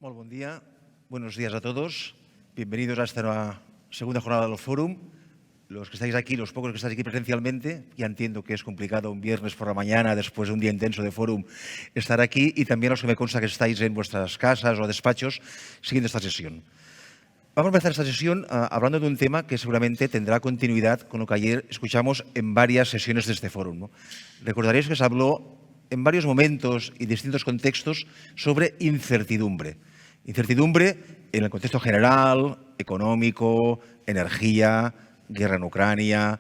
Molt buen día, buenos días a todos. Bienvenidos a esta segunda jornada del Fórum. Los que estáis aquí, los pocos que estáis aquí presencialmente, ya entiendo que es complicado un viernes por la mañana, después de un día intenso de Fórum, estar aquí, y también los que me consta que estáis en vuestras casas o despachos siguiendo esta sesión. Vamos a empezar esta sesión hablando de un tema que seguramente tendrá continuidad con lo que ayer escuchamos en varias sesiones de este Fórum, ¿no? Recordaréis que se habló en varios momentos y distintos contextos sobre incertidumbre. Incertidumbre en el contexto general, económico, energía, guerra en Ucrania.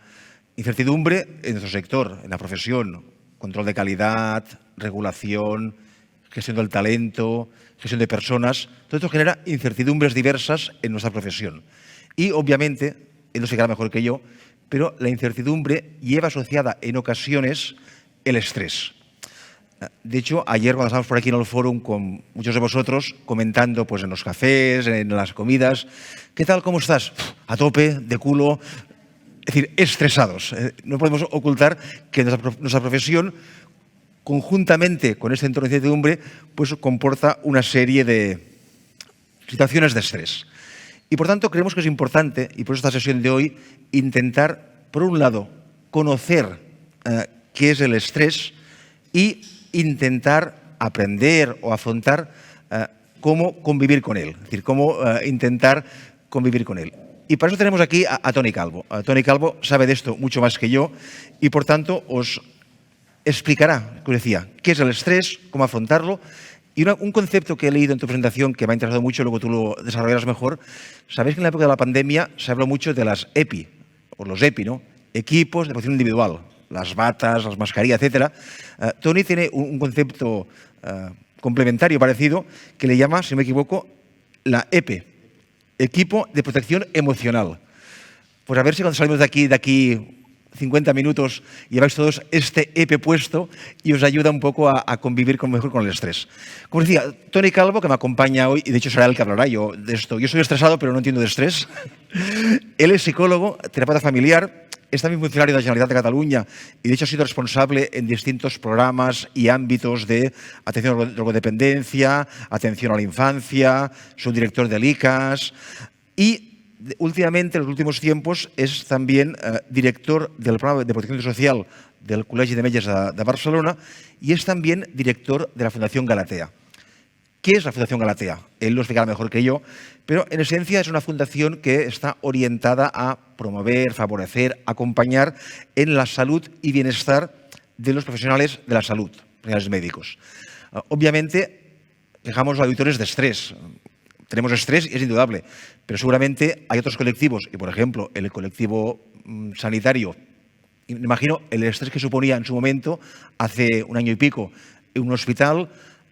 Incertidumbre en nuestro sector, en la profesión, control de calidad, regulación, gestión del talento, gestión de personas. Todo esto genera incertidumbres diversas en nuestra profesión. Y, obviamente, él no se queda mejor que yo, pero la incertidumbre lleva asociada en ocasiones el estrés. De hecho, ayer cuando estábamos por aquí en el Fórum con muchos de vosotros comentando pues, en los cafés, en las comidas, ¿qué tal, cómo estás? A tope, de culo, es decir, estresados. No podemos ocultar que nuestra profesión, conjuntamente con este entorno de incertidumbre, pues comporta una serie de situaciones de estrés. Y por tanto creemos que es importante, y por eso esta sesión de hoy, intentar, por un lado, conocer qué es el estrés y intentar aprender o afrontar cómo convivir con él, es decir, cómo intentar convivir con él. Y para eso tenemos aquí a Toni Calvo. Toni Calvo sabe de esto mucho más que yo y, por tanto, os explicará, como decía, qué es el estrés, cómo afrontarlo. Y un concepto que he leído en tu presentación que me ha interesado mucho, luego tú lo desarrollarás mejor. Sabéis que en la época de la pandemia se habló mucho de las EPI, o los EPI, ¿no? Equipos de protección individual, las batas, las mascarillas, etc. Toni tiene un concepto complementario, parecido, que le llama, si no me equivoco, la EPE, Equipo de Protección Emocional. Pues a ver si cuando salimos de aquí 50 minutos lleváis todos este EPE puesto y os ayuda un poco a convivir mejor con el estrés. Como decía, Toni Calvo, que me acompaña hoy, y de hecho será el que hablará yo de esto. Yo soy estresado, pero no entiendo de estrés. Él es psicólogo, terapeuta familiar, es también funcionario de la Generalitat de Cataluña y de hecho ha sido responsable en distintos programas y ámbitos de atención a la drogodependencia, atención a la infancia, subdirector del ICAS y últimamente, en los últimos tiempos, es también director del programa de protección social del Col·legi de Metges de Barcelona y es también director de la Fundación Galatea. ¿Qué es la Fundación Galatea? Él lo explicará mejor que yo, pero en esencia es una fundación que está orientada a promover, favorecer, acompañar en la salud y bienestar de los profesionales de la salud, profesionales médicos. Obviamente, dejamos los auditores de estrés. Tenemos estrés y es indudable, pero seguramente hay otros colectivos, y por ejemplo, el colectivo sanitario, me imagino el estrés que suponía en su momento, hace un año y pico, en un hospital,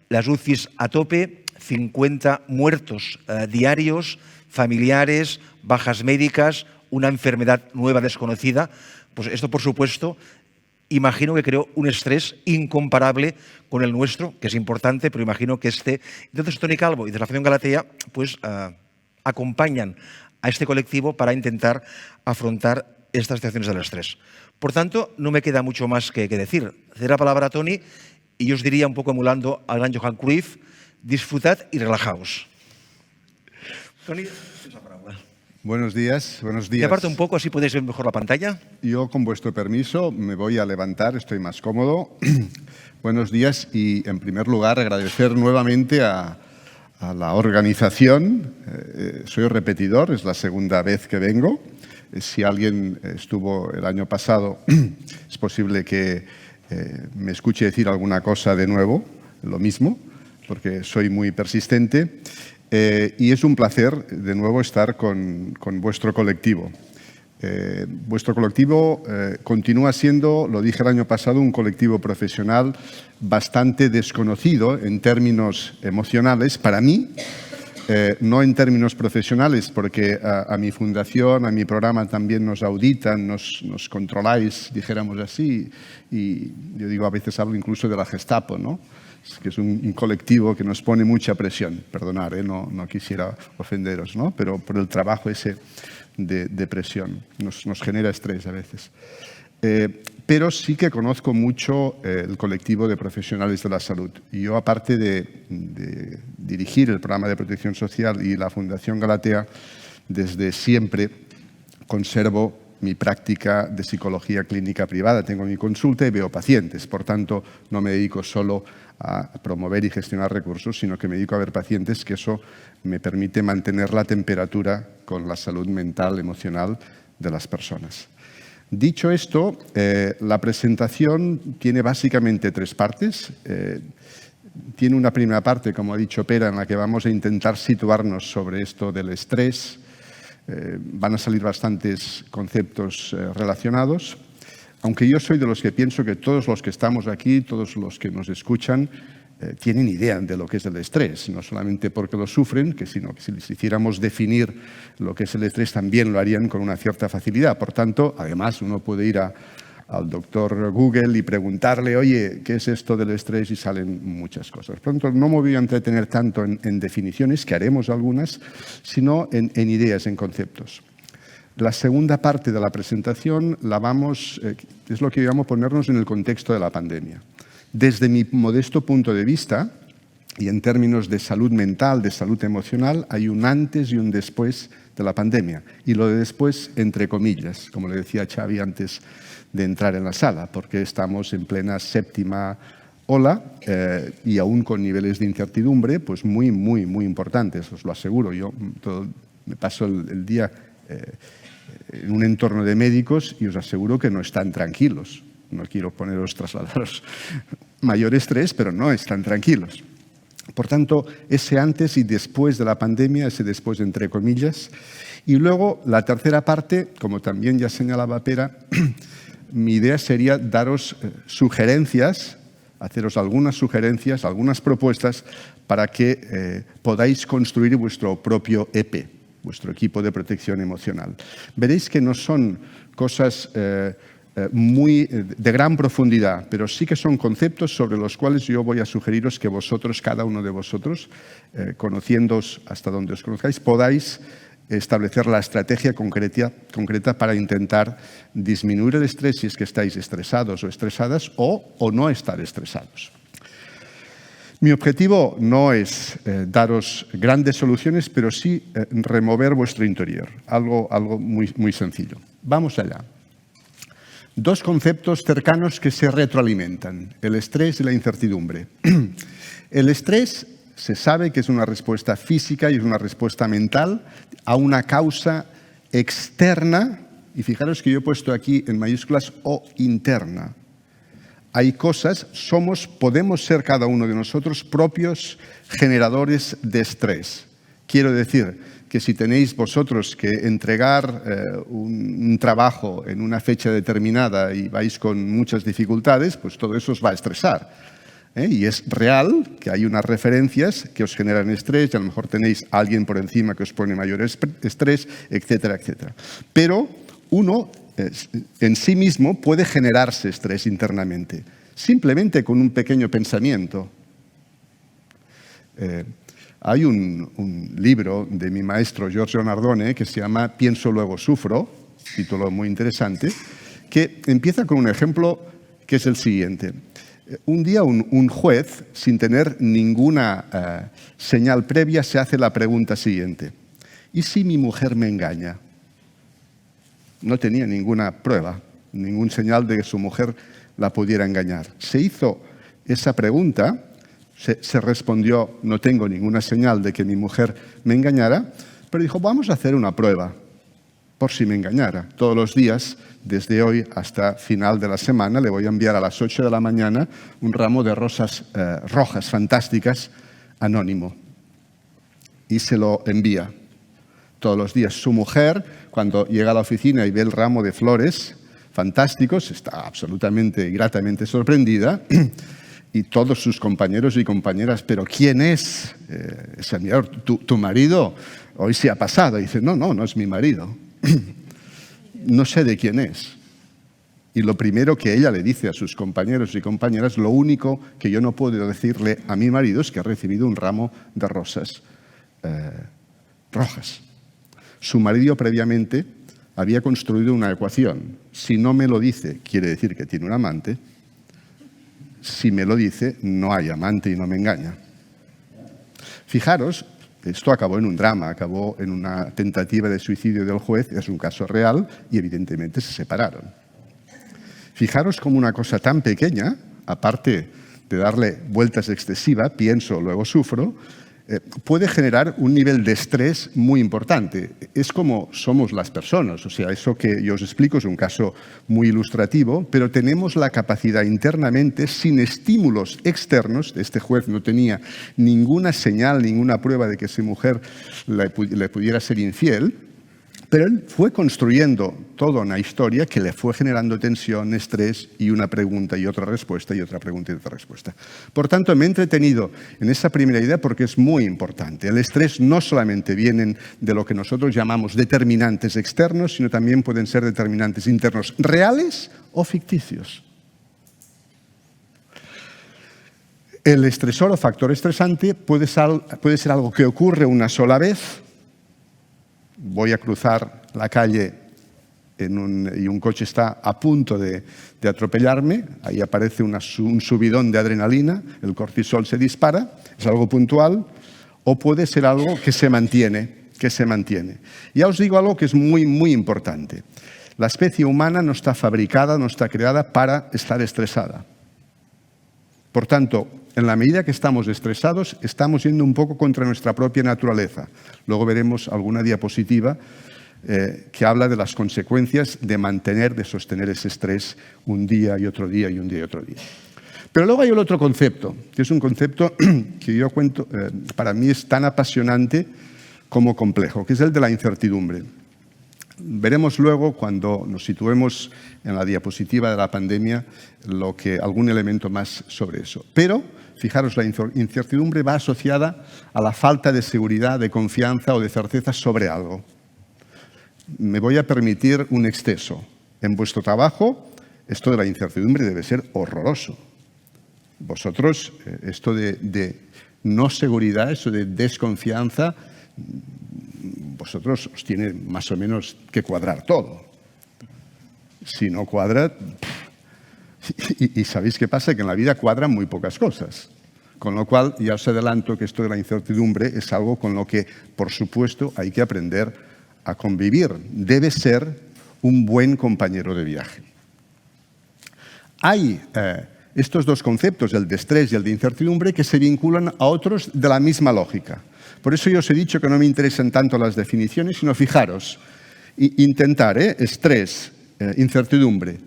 las UCIs a tope, 50 muertos diarios, familiares, bajas médicas, una enfermedad nueva desconocida. Pues esto, por supuesto, imagino que creó un estrés incomparable con el nuestro, que es importante, pero imagino que Entonces, Toni Calvo y de la Fundación Galatea pues, acompañan a este colectivo para intentar afrontar estas situaciones del estrés. Por tanto, no me queda mucho más que decir. Ceder la palabra a Toni y yo os diría, un poco emulando al gran Johan Cruyff, disfrutad y relajaos. Toni, tienes la palabra. Buenos días, buenos días. Me aparto un poco, así podéis ver mejor la pantalla. Yo, con vuestro permiso, me voy a levantar, estoy más cómodo. Buenos días y, en primer lugar, agradecer nuevamente a la organización. Soy repetidor, es la segunda vez que vengo. Si alguien estuvo el año pasado, es posible que me escuche decir alguna cosa de nuevo, lo mismo, porque soy muy persistente. Y es un placer, de nuevo, estar con vuestro colectivo. Vuestro colectivo continúa siendo, lo dije el año pasado, un colectivo profesional bastante desconocido en términos emocionales para mí, no en términos profesionales, porque a mi fundación, a mi programa también nos auditan, nos controláis, dijéramos así, y yo digo, a veces hablo incluso de la Gestapo, ¿no? Que es un colectivo que nos pone mucha presión. Perdonad, no quisiera ofenderos, ¿no? Pero por el trabajo ese de presión nos genera estrés a veces. pero sí que conozco mucho el colectivo de profesionales de la salud. Y yo, aparte de dirigir el programa de protección social y la Fundación Galatea, desde siempre conservo mi práctica de psicología clínica privada. Tengo mi consulta y veo pacientes. Por tanto, no me dedico solo a promover y gestionar recursos, sino que me dedico a ver pacientes, que eso me permite mantener la temperatura con la salud mental, emocional de las personas. Dicho esto, la presentación tiene básicamente 3 partes. Tiene una primera parte, como ha dicho Pere, en la que vamos a intentar situarnos sobre esto del estrés. Van a salir bastantes conceptos relacionados, aunque yo soy de los que pienso que todos los que estamos aquí, todos los que nos escuchan, tienen idea de lo que es el estrés, no solamente porque lo sufren, sino que si les hiciéramos definir lo que es el estrés también lo harían con una cierta facilidad. Por tanto, además, uno puede ir al doctor Google y preguntarle, oye, ¿qué es esto del estrés? Y salen muchas cosas. Por tanto, no me voy a entretener tanto en definiciones, que haremos algunas, sino en ideas, en conceptos. La segunda parte de la presentación es lo que llamamos ponernos en el contexto de la pandemia. Desde mi modesto punto de vista, y en términos de salud mental, de salud emocional, hay un antes y un después de la pandemia. Y lo de después, entre comillas, como le decía Xavi antes de entrar en la sala, porque estamos en plena 7ª ola y aún con niveles de incertidumbre pues muy, muy, muy importantes, os lo aseguro. Yo me paso el día en un entorno de médicos y os aseguro que no están tranquilos. No quiero trasladaros mayor estrés, pero no están tranquilos. Por tanto, ese antes y después de la pandemia, ese después entre comillas. Y luego, la tercera parte, como también ya señalaba Pera, mi idea sería daros sugerencias, haceros algunas sugerencias, algunas propuestas para que podáis construir vuestro propio EP, vuestro equipo de protección emocional. Veréis que no son cosas muy de gran profundidad, pero sí que son conceptos sobre los cuales yo voy a sugeriros que vosotros, cada uno de vosotros, conociéndoos hasta donde os conozcáis, podáis establecer la estrategia concreta para intentar disminuir el estrés si es que estáis estresados o estresadas o no estar estresados. Mi objetivo no es daros grandes soluciones, pero sí remover vuestro interior, algo muy, muy sencillo. Vamos allá. 2 conceptos cercanos que se retroalimentan, el estrés y la incertidumbre. El estrés se sabe que es una respuesta física y es una respuesta mental a una causa externa, y fijaros que yo he puesto aquí en mayúsculas o interna. Hay cosas, podemos ser cada uno de nosotros propios generadores de estrés. Quiero decir que si tenéis vosotros que entregar un trabajo en una fecha determinada y vais con muchas dificultades, pues todo eso os va a estresar. Y es real que hay unas referencias que os generan estrés y a lo mejor tenéis a alguien por encima que os pone mayor estrés, etcétera, etcétera. Pero uno en sí mismo puede generarse estrés internamente, simplemente con un pequeño pensamiento. Hay un libro de mi maestro Giorgio Nardone que se llama Pienso, luego sufro, título muy interesante, que empieza con un ejemplo que es el siguiente. Un día un juez, sin tener ninguna señal previa, se hace la pregunta siguiente. ¿Y si mi mujer me engaña? No tenía ninguna prueba, ningún señal de que su mujer la pudiera engañar. Se hizo esa pregunta. Se respondió, no tengo ninguna señal de que mi mujer me engañara, pero dijo, vamos a hacer una prueba, por si me engañara. Todos los días, desde hoy hasta final de la semana, le voy a enviar a las 8 de la mañana un ramo de rosas rojas fantásticas, anónimo. Y se lo envía todos los días. Su mujer, cuando llega a la oficina y ve el ramo de flores fantásticos, está absolutamente y gratamente sorprendida. Y todos sus compañeros y compañeras, ¿pero quién es? Señor, ¿tu marido? Hoy se ha pasado. Y dice, no es mi marido. No sé de quién es. Y lo primero que ella le dice a sus compañeros y compañeras, lo único que yo no puedo decirle a mi marido es que ha recibido un ramo de rosas rojas. Su marido previamente había construido una ecuación. Si no me lo dice, quiere decir que tiene un amante. Si me lo dice, no hay amante y no me engaña. Fijaros, esto acabó en un drama, acabó en una tentativa de suicidio del juez, es un caso real y evidentemente se separaron. Fijaros cómo una cosa tan pequeña, aparte de darle vueltas excesivas, pienso, luego sufro, puede generar un nivel de estrés muy importante. Es como somos las personas, o sea, eso que yo os explico es un caso muy ilustrativo, pero tenemos la capacidad internamente, sin estímulos externos, este juez no tenía ninguna señal, ninguna prueba de que esa mujer le pudiera ser infiel, pero él fue construyendo toda una historia que le fue generando tensión, estrés y una pregunta y otra respuesta y otra pregunta y otra respuesta. Por tanto, me he entretenido en esa primera idea porque es muy importante. El estrés no solamente viene de lo que nosotros llamamos determinantes externos, sino también pueden ser determinantes internos reales o ficticios. El estresor o factor estresante puede ser algo que ocurre una sola vez. Voy a cruzar la calle y un coche está a punto de atropellarme, ahí aparece un subidón de adrenalina, el cortisol se dispara, es algo puntual, o puede ser algo que se mantiene. Ya os digo algo que es muy, muy importante. La especie humana no está fabricada, no está creada para estar estresada. Por tanto, en la medida que estamos estresados, estamos yendo un poco contra nuestra propia naturaleza. Luego veremos alguna diapositiva que habla de las consecuencias de sostener ese estrés un día y otro día y un día y otro día. Pero luego hay el otro concepto, que es un concepto que yo cuento, para mí es tan apasionante como complejo, que es el de la incertidumbre. Veremos luego, cuando nos situemos en la diapositiva de la pandemia, algún elemento más sobre eso. Pero, fijaros, la incertidumbre va asociada a la falta de seguridad, de confianza o de certeza sobre algo. Me voy a permitir un exceso. En vuestro trabajo, esto de la incertidumbre debe ser horroroso. Vosotros, esto de no seguridad, eso de desconfianza, vosotros os tiene más o menos que cuadrar todo. Si no cuadra, y sabéis qué pasa, que en la vida cuadran muy pocas cosas. Con lo cual, ya os adelanto que esto de la incertidumbre es algo con lo que, por supuesto, hay que aprender a convivir. Debe ser un buen compañero de viaje. Hay estos dos conceptos, el de estrés y el de incertidumbre, que se vinculan a otros de la misma lógica. Por eso yo os he dicho que no me interesan tanto las definiciones, sino fijaros, intentar, estrés, incertidumbre,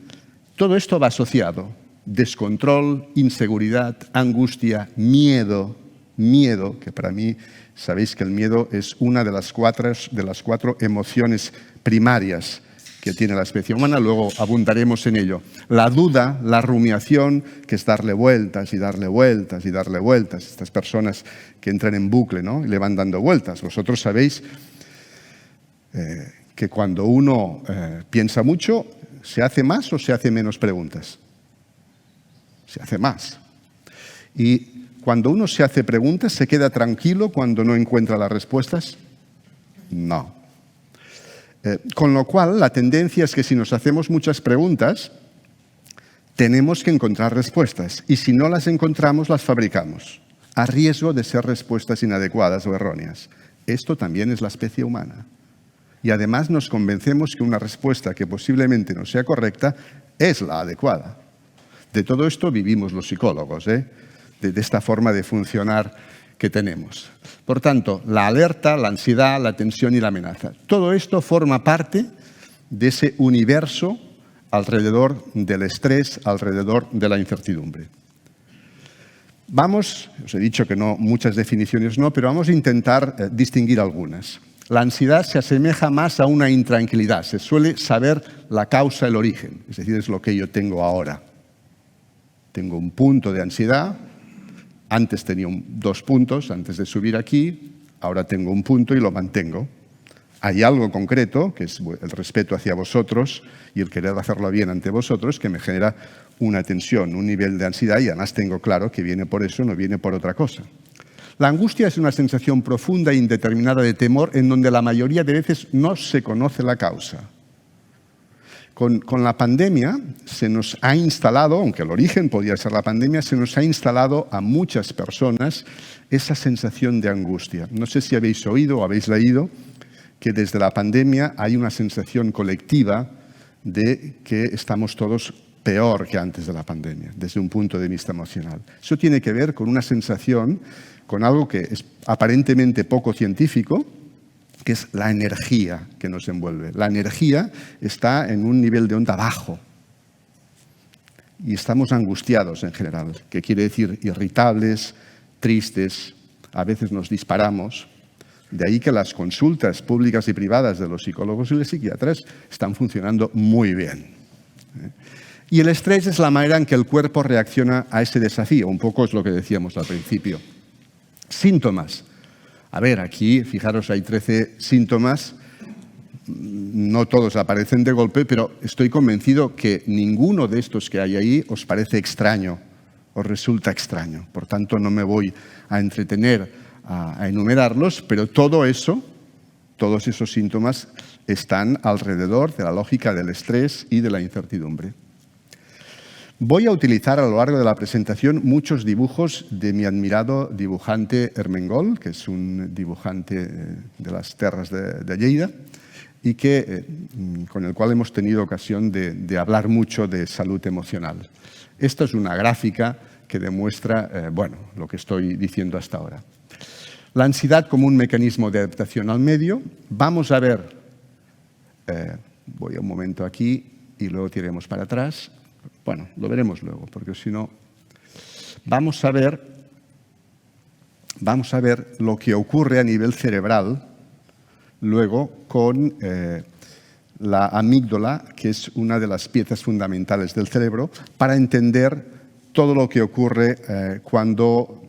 todo esto va asociado. Descontrol, inseguridad, angustia, miedo, que para mí, sabéis que el miedo es una de las cuatro emociones primarias que tiene la especie humana, luego abundaremos en ello. La duda, la rumiación, que es darle vueltas y darle vueltas y darle vueltas. Estas personas que entran en bucle, ¿no? Y le van dando vueltas. Vosotros sabéis que cuando uno piensa mucho, ¿se hace más o se hace menos preguntas? Se hace más. Y cuando uno se hace preguntas, ¿se queda tranquilo cuando no encuentra las respuestas? No. Con lo cual, la tendencia es que si nos hacemos muchas preguntas, tenemos que encontrar respuestas. Y si no las encontramos, las fabricamos, a riesgo de ser respuestas inadecuadas o erróneas. Esto también es la especie humana. Y además nos convencemos que una respuesta que posiblemente no sea correcta es la adecuada. De todo esto vivimos los psicólogos, de esta forma de funcionar que tenemos. Por tanto, la alerta, la ansiedad, la tensión y la amenaza. Todo esto forma parte de ese universo alrededor del estrés, alrededor de la incertidumbre. Os he dicho que no, muchas definiciones no, pero vamos a intentar distinguir algunas. La ansiedad se asemeja más a una intranquilidad, se suele saber la causa, el origen, es decir, es lo que yo tengo ahora. Tengo un punto de ansiedad. Antes tenía 2 puntos, antes de subir aquí, ahora tengo un punto y lo mantengo. Hay algo concreto, que es el respeto hacia vosotros y el querer hacerlo bien ante vosotros, que me genera una tensión, un nivel de ansiedad, y además tengo claro que viene por eso, no viene por otra cosa. La angustia es una sensación profunda e indeterminada de temor en donde la mayoría de veces no se conoce la causa. Con la pandemia se nos ha instalado, aunque el origen podía ser la pandemia, se nos ha instalado a muchas personas esa sensación de angustia. No sé si habéis oído o habéis leído que desde la pandemia hay una sensación colectiva de que estamos todos peor que antes de la pandemia, desde un punto de vista emocional. Eso tiene que ver con una sensación, con algo que es aparentemente poco científico, que es la energía que nos envuelve. La energía está en un nivel de onda bajo y estamos angustiados en general, que quiere decir irritables, tristes, a veces nos disparamos. De ahí que las consultas públicas y privadas de los psicólogos y los psiquiatras están funcionando muy bien. Y el estrés es la manera en que el cuerpo reacciona a ese desafío, un poco es lo que decíamos al principio. Síntomas. A ver, aquí, fijaros, hay 13 síntomas, no todos aparecen de golpe, pero estoy convencido que ninguno de estos que hay ahí os parece extraño, os resulta extraño. Por tanto, no me voy a entretener a enumerarlos, pero todos esos síntomas están alrededor de la lógica del estrés y de la incertidumbre. Voy a utilizar a lo largo de la presentación muchos dibujos de mi admirado dibujante Ermengol, que es un dibujante de las terras de Lleida y con el cual hemos tenido ocasión de hablar mucho de salud emocional. Esta es una gráfica que demuestra lo que estoy diciendo hasta ahora. La ansiedad como un mecanismo de adaptación al medio. Vamos a ver, voy a un momento aquí y luego tiremos para atrás. Bueno, lo veremos luego, porque si no, vamos a ver lo que ocurre a nivel cerebral luego con la amígdala, que es una de las piezas fundamentales del cerebro, para entender todo lo que ocurre cuando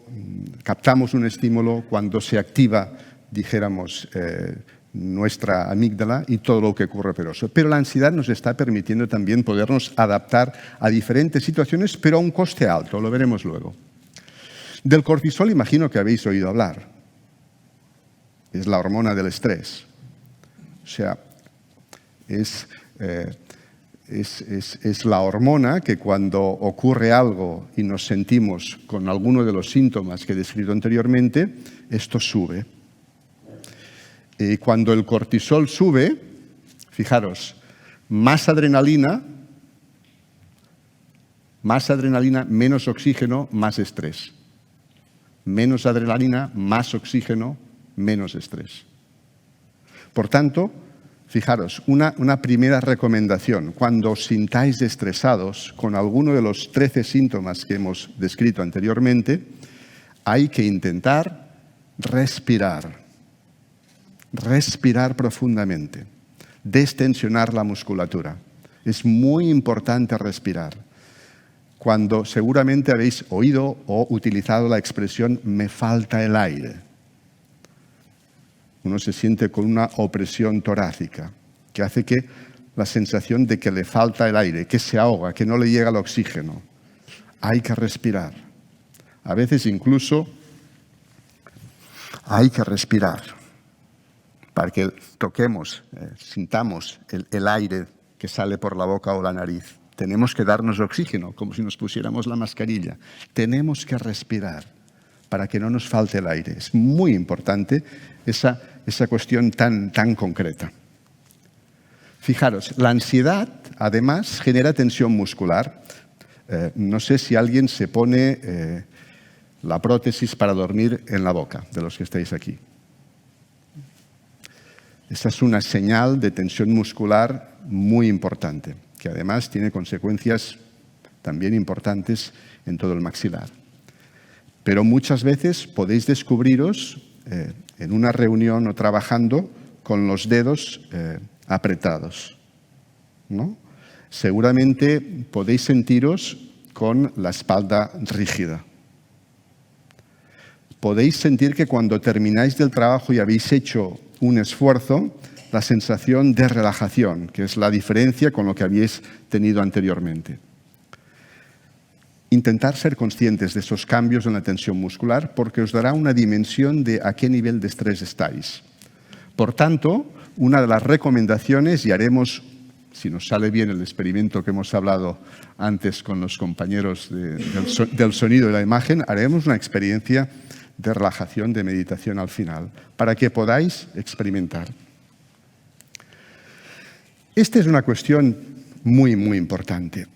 captamos un estímulo, cuando se activa, dijéramos, nuestra amígdala y todo lo que ocurre por eso. Pero la ansiedad nos está permitiendo también podernos adaptar a diferentes situaciones, pero a un coste alto, lo veremos luego. Del cortisol imagino que habéis oído hablar. Es la hormona del estrés. O sea, es la hormona que cuando ocurre algo y nos sentimos con alguno de los síntomas que he descrito anteriormente, esto sube. Y cuando el cortisol sube, fijaros, más adrenalina, menos oxígeno, más estrés. Menos adrenalina, más oxígeno, menos estrés. Por tanto, fijaros, una primera recomendación. Cuando os sintáis estresados con alguno de los 13 síntomas que hemos descrito anteriormente, hay que intentar respirar. Respirar profundamente, destensionar la musculatura. Es muy importante respirar. Cuando seguramente habéis oído o utilizado la expresión "me falta el aire". Uno se siente con una opresión torácica que hace que la sensación de que le falta el aire, que se ahoga, que no le llega el oxígeno. Hay que respirar. A veces incluso hay que respirar para que toquemos, sintamos el aire que sale por la boca o la nariz. Tenemos que darnos oxígeno, como si nos pusiéramos la mascarilla. Tenemos que respirar para que no nos falte el aire. Es muy importante esa cuestión tan concreta. Fijaros, la ansiedad, además, genera tensión muscular. No sé si alguien se pone la prótesis para dormir en la boca, de los que estáis aquí. Esta es una señal de tensión muscular muy importante, que además tiene consecuencias también importantes en todo el maxilar. Pero muchas veces podéis descubriros en una reunión o trabajando con los dedos apretados, ¿no? Seguramente podéis sentiros con la espalda rígida. Podéis sentir que cuando termináis del trabajo y habéis hecho un esfuerzo, la sensación de relajación, que es la diferencia con lo que habéis tenido anteriormente. Intentar ser conscientes de esos cambios en la tensión muscular porque os dará una dimensión de a qué nivel de estrés estáis. Por tanto, una de las recomendaciones, y haremos si nos sale bien el experimento que hemos hablado antes con los compañeros del sonido y la imagen, haremos una experiencia de relajación, de meditación al final, para que podáis experimentar. Esta es una cuestión muy, muy importante.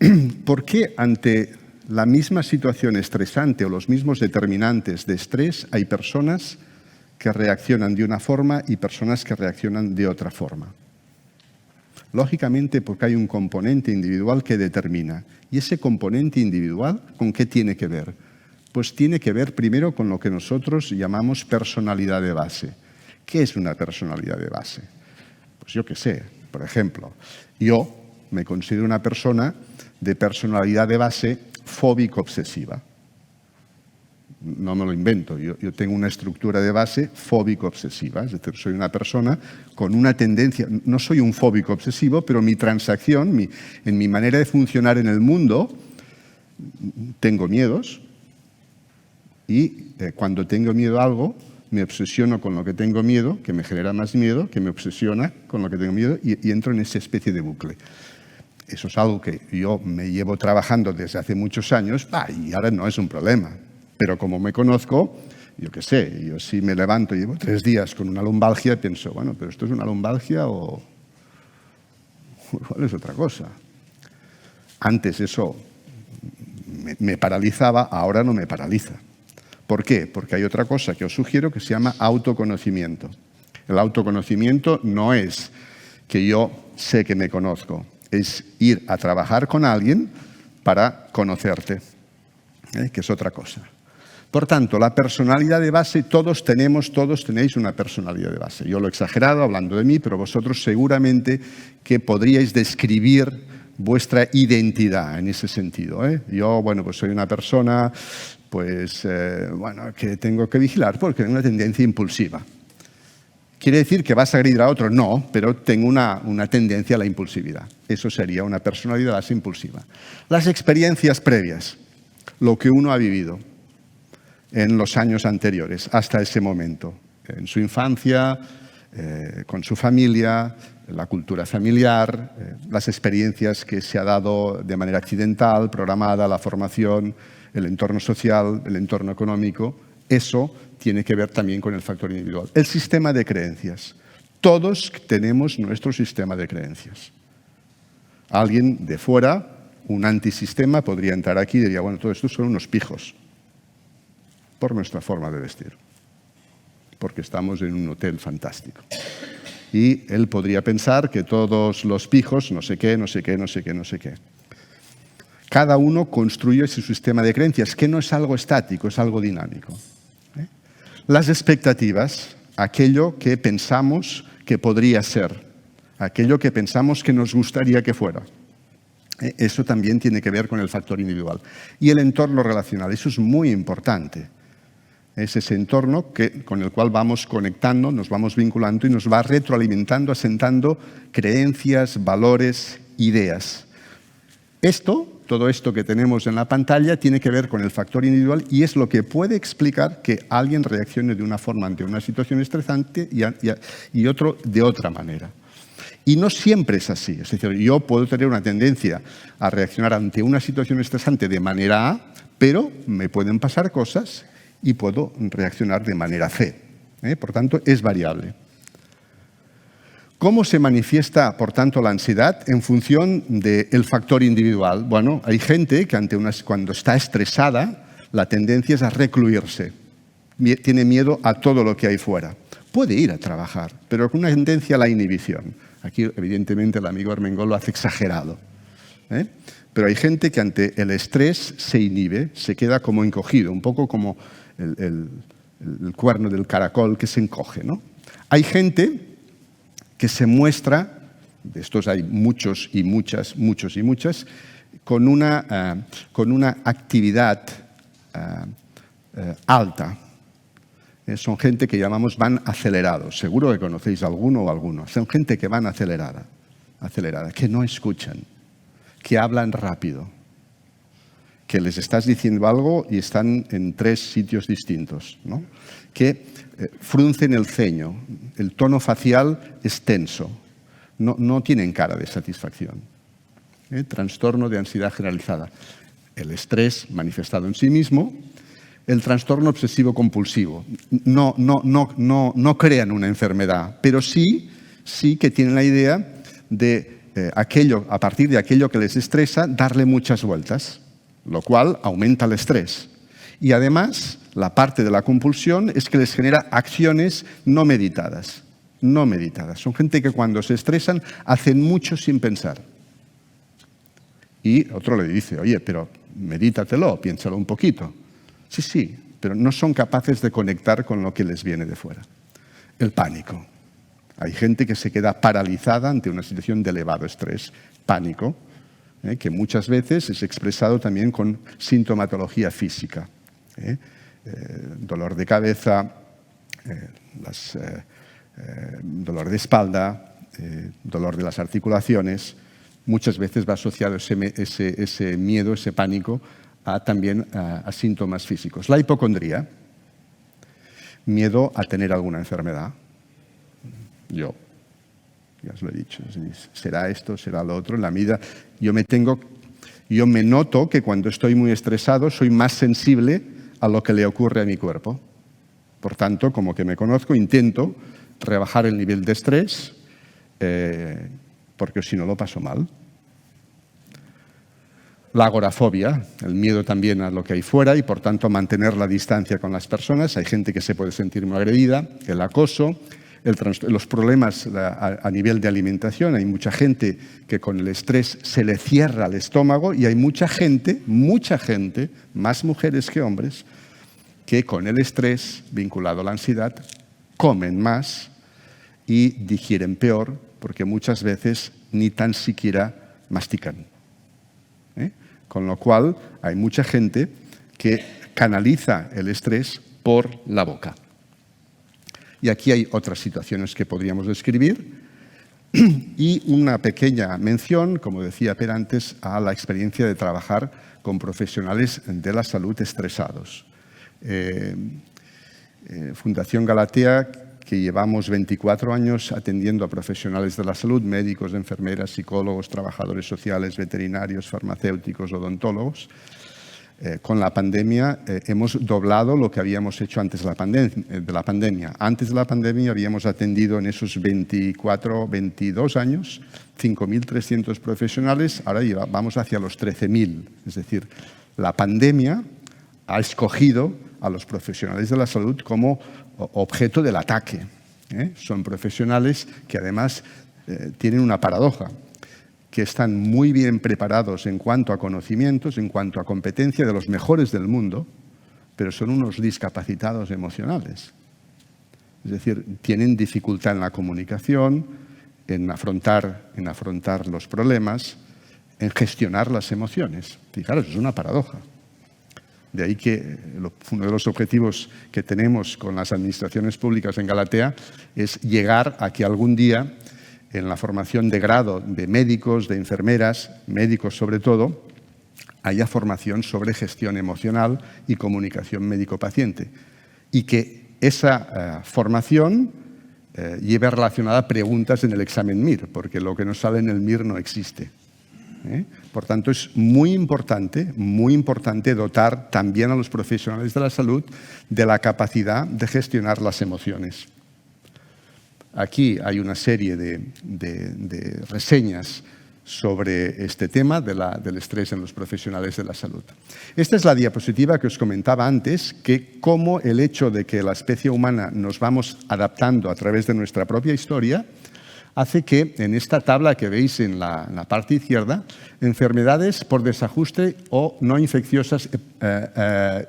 ¿Por qué ante la misma situación estresante o los mismos determinantes de estrés hay personas que reaccionan de una forma y personas que reaccionan de otra forma? Lógicamente, porque hay un componente individual que determina. ¿Y ese componente individual con qué tiene que ver? Pues tiene que ver primero con lo que nosotros llamamos personalidad de base. ¿Qué es una personalidad de base? Pues yo qué sé, por ejemplo, yo me considero una persona de personalidad de base fóbico-obsesiva. No me lo invento, yo tengo una estructura de base fóbico-obsesiva, es decir, soy una persona con una tendencia, no soy un fóbico obsesivo, pero mi transacción, en mi manera de funcionar en el mundo, tengo miedos y cuando tengo miedo a algo, me obsesiono con lo que tengo miedo, que me genera más miedo, que me obsesiona con lo que tengo miedo y entro en esa especie de bucle. Eso es algo que yo me llevo trabajando desde hace muchos años y ahora no es un problema. Pero como me conozco, yo qué sé, yo si me levanto y llevo 3 días con una lumbalgia y pienso, bueno, pero ¿esto es una lumbalgia o es otra cosa? Antes eso me paralizaba, ahora no me paraliza. ¿Por qué? Porque hay otra cosa que os sugiero que se llama autoconocimiento. El autoconocimiento no es que yo sé que me conozco, es ir a trabajar con alguien para conocerte, que es otra cosa. Por tanto, la personalidad de base, todos tenéis una personalidad de base. Yo lo he exagerado hablando de mí, pero vosotros seguramente que podríais describir vuestra identidad en ese sentido. Yo, bueno, pues soy una persona, pues, que tengo que vigilar porque tengo una tendencia impulsiva. ¿Quiere decir que vas a agredir a otro? No, pero tengo una tendencia a la impulsividad. Eso sería una personalidad base impulsiva. Las experiencias previas, lo que uno ha vivido en los años anteriores, hasta ese momento, en su infancia, con su familia, la cultura familiar, las experiencias que se ha dado de manera accidental, programada, la formación, el entorno social, el entorno económico, eso tiene que ver también con el factor individual. El sistema de creencias. Todos tenemos nuestro sistema de creencias. Alguien de fuera, un antisistema, podría entrar aquí y diría, bueno, todo esto son unos pijos, por nuestra forma de vestir, porque estamos en un hotel fantástico. Y él podría pensar que todos los pijos, no sé qué. Cada uno construye su sistema de creencias, que no es algo estático, es algo dinámico. Las expectativas, aquello que pensamos que podría ser, aquello que pensamos que nos gustaría que fuera. Eso también tiene que ver con el factor individual. Y el entorno relacional, eso es muy importante. Es ese entorno con el cual vamos conectando, nos vamos vinculando y nos va retroalimentando, asentando creencias, valores, ideas. Todo esto que tenemos en la pantalla tiene que ver con el factor individual y es lo que puede explicar que alguien reaccione de una forma ante una situación estresante y otro de otra manera. Y no siempre es así. Es decir, yo puedo tener una tendencia a reaccionar ante una situación estresante de manera A, pero me pueden pasar cosas y puedo reaccionar de manera C. Por tanto, es variable. ¿Cómo se manifiesta, por tanto, la ansiedad en función del factor individual? Bueno, hay gente que cuando está estresada, la tendencia es a recluirse. Tiene miedo a todo lo que hay fuera. Puede ir a trabajar, pero con una tendencia a la inhibición. Aquí, evidentemente, el amigo Armengol lo hace exagerado. Pero hay gente que ante el estrés se inhibe, se queda como encogido, un poco como el cuerno del caracol que se encoge, ¿no? Hay gente que se muestra, de estos hay muchos y muchas, con una actividad alta. Son gente que llamamos van acelerados. Seguro que conocéis alguno o alguno. Son gente que van acelerada, que no escuchan, que hablan rápido, que les estás diciendo algo y están en 3 sitios distintos, ¿no? Que fruncen el ceño, el tono facial es tenso, no tienen cara de satisfacción. Trastorno de ansiedad generalizada. El estrés manifestado en sí mismo, el trastorno obsesivo compulsivo. No crean una enfermedad, pero sí que tienen la idea de a partir de aquello que les estresa, darle muchas vueltas, lo cual aumenta el estrés. Y además, la parte de la compulsión es que les genera acciones no meditadas. No meditadas. Son gente que cuando se estresan hacen mucho sin pensar. Y otro le dice, oye, pero medítatelo, piénsalo un poquito. Sí, pero no son capaces de conectar con lo que les viene de fuera. El pánico. Hay gente que se queda paralizada ante una situación de elevado estrés, pánico, que muchas veces es expresado también con sintomatología física. Dolor de cabeza, dolor de espalda, dolor de las articulaciones. Muchas veces va asociado ese miedo, ese pánico, también a síntomas físicos. La hipocondría, miedo a tener alguna enfermedad. Ya os lo he dicho, será esto, será lo otro. En la vida yo me noto que cuando estoy muy estresado soy más sensible a lo que le ocurre a mi cuerpo. Por tanto, como que me conozco, intento rebajar el nivel de estrés porque si no lo paso mal. La agorafobia, el miedo también a lo que hay fuera y por tanto mantener la distancia con las personas. Hay gente que se puede sentir muy agredida, el acoso, los problemas a nivel de alimentación. Hay mucha gente que con el estrés se le cierra el estómago y hay mucha gente, más mujeres que hombres, que con el estrés vinculado a la ansiedad comen más y digieren peor porque muchas veces ni tan siquiera mastican. Con lo cual hay mucha gente que canaliza el estrés por la boca. Y aquí hay otras situaciones que podríamos describir y una pequeña mención, como decía Per antes, a la experiencia de trabajar con profesionales de la salud estresados. Fundación Galatea, que llevamos 24 años atendiendo a profesionales de la salud, médicos, enfermeras, psicólogos, trabajadores sociales, veterinarios, farmacéuticos, odontólogos. Con la pandemia hemos doblado lo que habíamos hecho antes de la pandemia. Antes de la pandemia habíamos atendido en esos 22 años 5.300 profesionales, ahora vamos hacia los 13.000. Es decir, la pandemia ha escogido a los profesionales de la salud como objeto del ataque. Son profesionales que además tienen una paradoja, que están muy bien preparados en cuanto a conocimientos, en cuanto a competencia de los mejores del mundo, pero son unos discapacitados emocionales. Es decir, tienen dificultad en la comunicación, en afrontar los problemas, en gestionar las emociones. Fijaros, es una paradoja. De ahí que uno de los objetivos que tenemos con las administraciones públicas en Galatea es llegar a que algún día en la formación de grado de médicos, de enfermeras, médicos sobre todo, haya formación sobre gestión emocional y comunicación médico-paciente. Y que esa formación lleve relacionada preguntas en el examen MIR, porque lo que nos sale en el MIR no existe. Por tanto, es muy importante dotar también a los profesionales de la salud de la capacidad de gestionar las emociones. Aquí hay una serie de reseñas sobre este tema del estrés en los profesionales de la salud. Esta es la diapositiva que os comentaba antes, que cómo el hecho de que la especie humana nos vamos adaptando a través de nuestra propia historia hace que en esta tabla que veis en la parte izquierda, enfermedades por desajuste o no infecciosas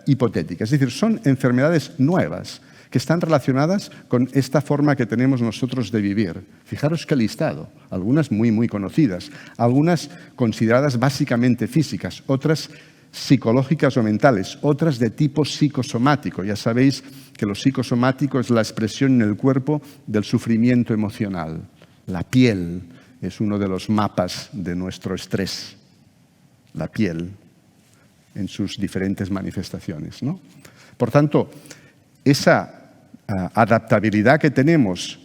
hipotéticas. Es decir, son enfermedades nuevas que están relacionadas con esta forma que tenemos nosotros de vivir. Fijaros qué listado, algunas muy conocidas, algunas consideradas básicamente físicas, otras psicológicas o mentales, otras de tipo psicosomático. Ya sabéis que lo psicosomático es la expresión en el cuerpo del sufrimiento emocional. La piel es uno de los mapas de nuestro estrés, la piel en sus diferentes manifestaciones, ¿no? Por tanto, esa adaptabilidad que tenemos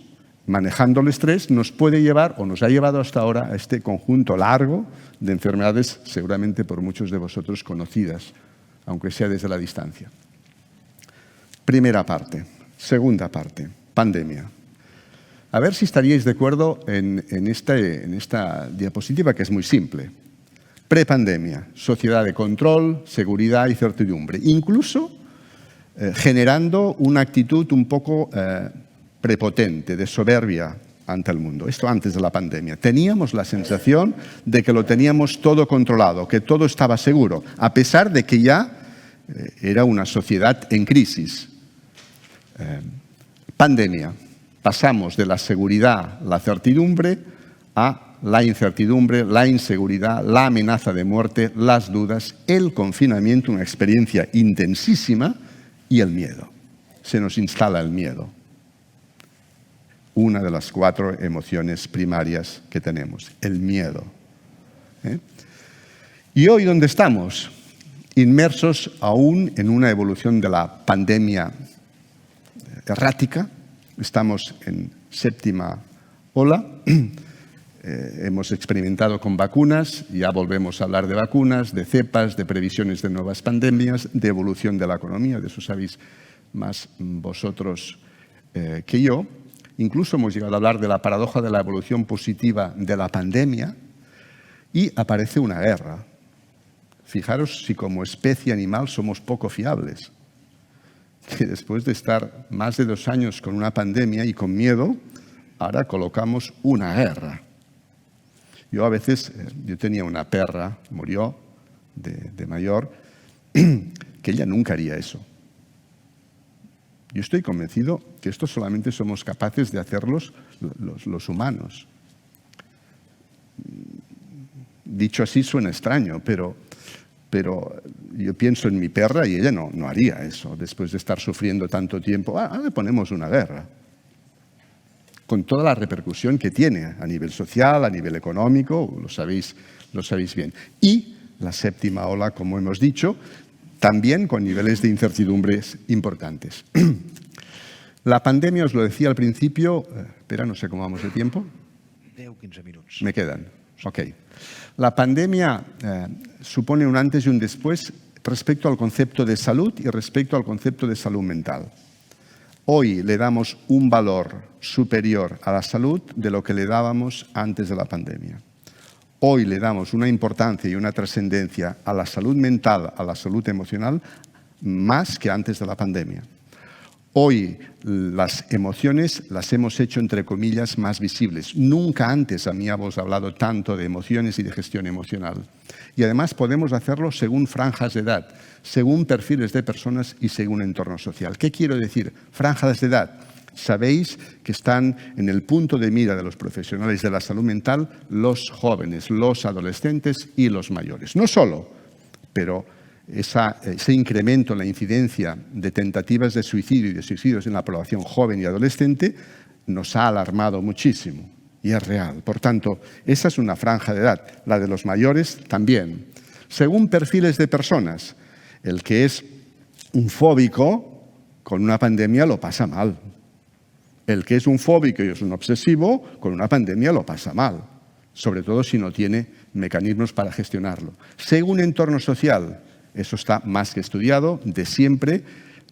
manejando el estrés, nos puede llevar, o nos ha llevado hasta ahora, a este conjunto largo de enfermedades, seguramente por muchos de vosotros conocidas, aunque sea desde la distancia. Primera parte. Segunda parte, pandemia. A ver si estaríais de acuerdo en esta diapositiva, que es muy simple. Prepandemia, sociedad de control, seguridad y certidumbre. Incluso generando una actitud un poco prepotente, de soberbia ante el mundo. Esto antes de la pandemia. Teníamos la sensación de que lo teníamos todo controlado, que todo estaba seguro, a pesar de que ya era una sociedad en crisis. Pandemia. Pasamos de la seguridad, la certidumbre, a la incertidumbre, la inseguridad, la amenaza de muerte, las dudas, el confinamiento, una experiencia intensísima, y el miedo. Se nos instala el miedo. Una de las 4 emociones primarias que tenemos, el miedo. ¿Y hoy dónde estamos? Inmersos aún en una evolución de la pandemia errática. Estamos en 7ª ola. Hemos experimentado con vacunas, ya volvemos a hablar de vacunas, de cepas, de previsiones de nuevas pandemias, de evolución de la economía, de eso sabéis más vosotros que yo. Incluso hemos llegado a hablar de la paradoja de la evolución positiva de la pandemia y aparece una guerra. Fijaros si como especie animal somos poco fiables. Que después de estar más de 2 años con una pandemia y con miedo, ahora colocamos una guerra. Yo tenía una perra, murió de mayor, que ella nunca haría eso. Yo estoy convencido que esto solamente somos capaces de hacerlos los humanos. Dicho así suena extraño, pero yo pienso en mi perra y ella no haría eso después de estar sufriendo tanto tiempo. Le ponemos una guerra, con toda la repercusión que tiene a nivel social, a nivel económico, lo sabéis bien. Y la 7ª ola, como hemos dicho, también con niveles de incertidumbres importantes. La pandemia, os lo decía al principio, espera, no sé cómo vamos de tiempo. 10 o 15 minutos. Me quedan, ok. La pandemia supone un antes y un después respecto al concepto de salud y respecto al concepto de salud mental. Hoy le damos un valor superior a la salud de lo que le dábamos antes de la pandemia. Hoy le damos una importancia y una trascendencia a la salud mental, a la salud emocional, más que antes de la pandemia. Hoy las emociones las hemos hecho, entre comillas, más visibles. Nunca antes habíamos hablado tanto de emociones y de gestión emocional. Y además podemos hacerlo según franjas de edad, según perfiles de personas y según entorno social. ¿Qué quiero decir? Franjas de edad. Sabéis que están en el punto de mira de los profesionales de la salud mental los jóvenes, los adolescentes y los mayores. No solo, pero ese incremento en la incidencia de tentativas de suicidio y de suicidios en la población joven y adolescente nos ha alarmado muchísimo y es real. Por tanto, esa es una franja de edad. La de los mayores también. Según perfiles de personas, el que es un fóbico con una pandemia lo pasa mal. El que es un fóbico y es un obsesivo con una pandemia lo pasa mal, sobre todo si no tiene mecanismos para gestionarlo. Según entorno social, eso está más que estudiado, de siempre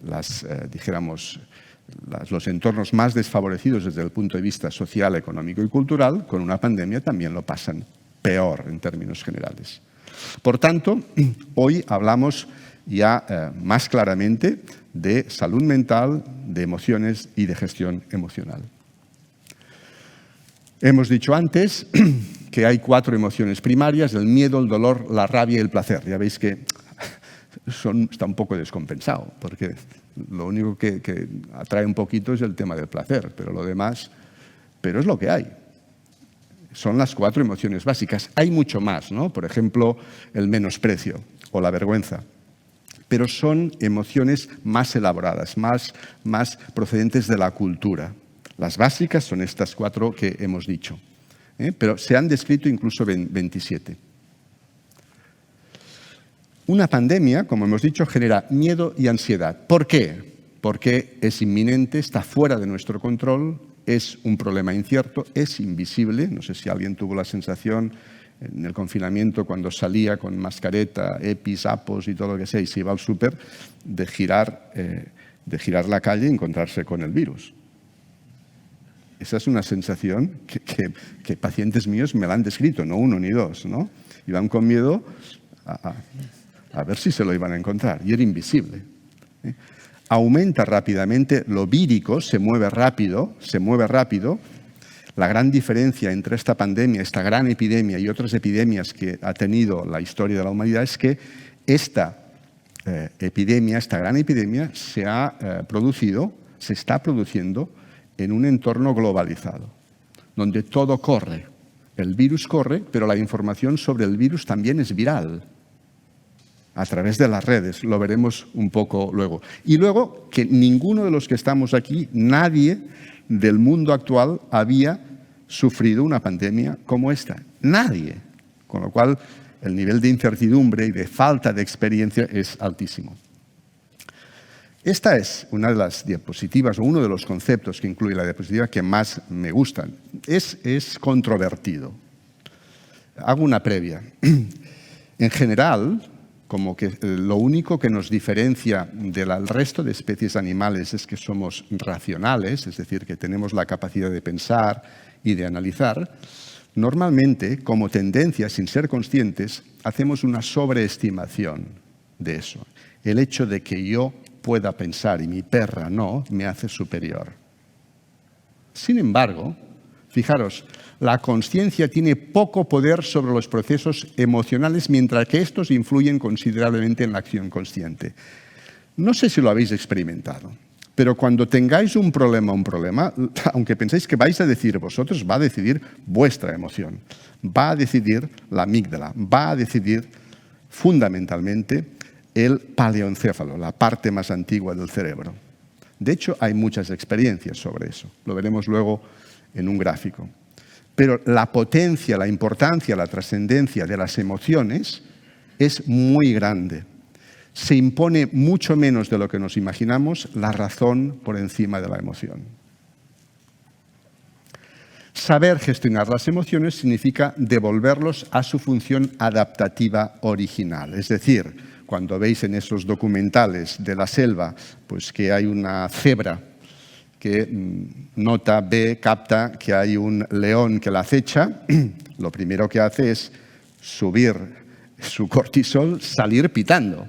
los entornos más desfavorecidos desde el punto de vista social, económico y cultural, con una pandemia también lo pasan peor en términos generales. Por tanto, hoy hablamos ya más claramente de salud mental, de emociones y de gestión emocional. Hemos dicho antes que hay 4 emociones primarias: el miedo, el dolor, la rabia y el placer. Ya veis que está un poco descompensado, porque lo único que atrae un poquito es el tema del placer, pero lo demás, pero es lo que hay. Son las 4 emociones básicas. Hay mucho más, ¿no? Por ejemplo, el menosprecio o la vergüenza. Pero son emociones más elaboradas, más procedentes de la cultura. Las básicas son estas 4 que hemos dicho, pero se han descrito incluso 27. Una pandemia, como hemos dicho, genera miedo y ansiedad. ¿Por qué? Porque es inminente, está fuera de nuestro control es un problema incierto, es invisible. No sé si alguien tuvo la sensación en el confinamiento cuando salía con mascareta, EPIs, APOS y todo lo que sea y se iba al súper de girar la calle y encontrarse con el virus. Esa es una sensación que pacientes míos me la han descrito, no uno ni dos, ¿no? Iban con miedo a ver si se lo iban a encontrar y era invisible. Aumenta rápidamente, lo vírico se mueve rápido. La gran diferencia entre esta pandemia, esta gran epidemia y otras epidemias que ha tenido la historia de la humanidad es que esta gran epidemia se está produciendo en un entorno globalizado, donde todo corre. El virus corre, pero la información sobre el virus también es viral a través de las redes. Lo veremos un poco luego. Y luego que ninguno de los que estamos aquí, nadie del mundo actual había sufrido una pandemia como esta. Nadie. Con lo cual, el nivel de incertidumbre y de falta de experiencia es altísimo. Esta es una de las diapositivas, o uno de los conceptos que incluye la diapositiva que más me gustan. Es controvertido. Hago una previa. En general, como que lo único que nos diferencia del resto de especies animales es que somos racionales, es decir, que tenemos la capacidad de pensar y de analizar, normalmente, como tendencia, sin ser conscientes, hacemos una sobreestimación de eso. El hecho de que yo pueda pensar y mi perra no, me hace superior. Sin embargo, fijaros, la consciencia tiene poco poder sobre los procesos emocionales, mientras que estos influyen considerablemente en la acción consciente. No sé si lo habéis experimentado, pero cuando tengáis un problema, aunque penséis que vais a decidir vosotros, va a decidir vuestra emoción, va a decidir la amígdala, va a decidir fundamentalmente el paleoencéfalo, la parte más antigua del cerebro. De hecho, hay muchas experiencias sobre eso. Lo veremos luego en un gráfico. Pero la potencia, la importancia, la trascendencia de las emociones es muy grande. Se impone mucho menos de lo que nos imaginamos la razón por encima de la emoción. Saber gestionar las emociones significa devolverlos a su función adaptativa original. Es decir, cuando veis en esos documentales de la selva, pues que hay una cebra que ve, capta que hay un león que la acecha, lo primero que hace es subir su cortisol, salir pitando.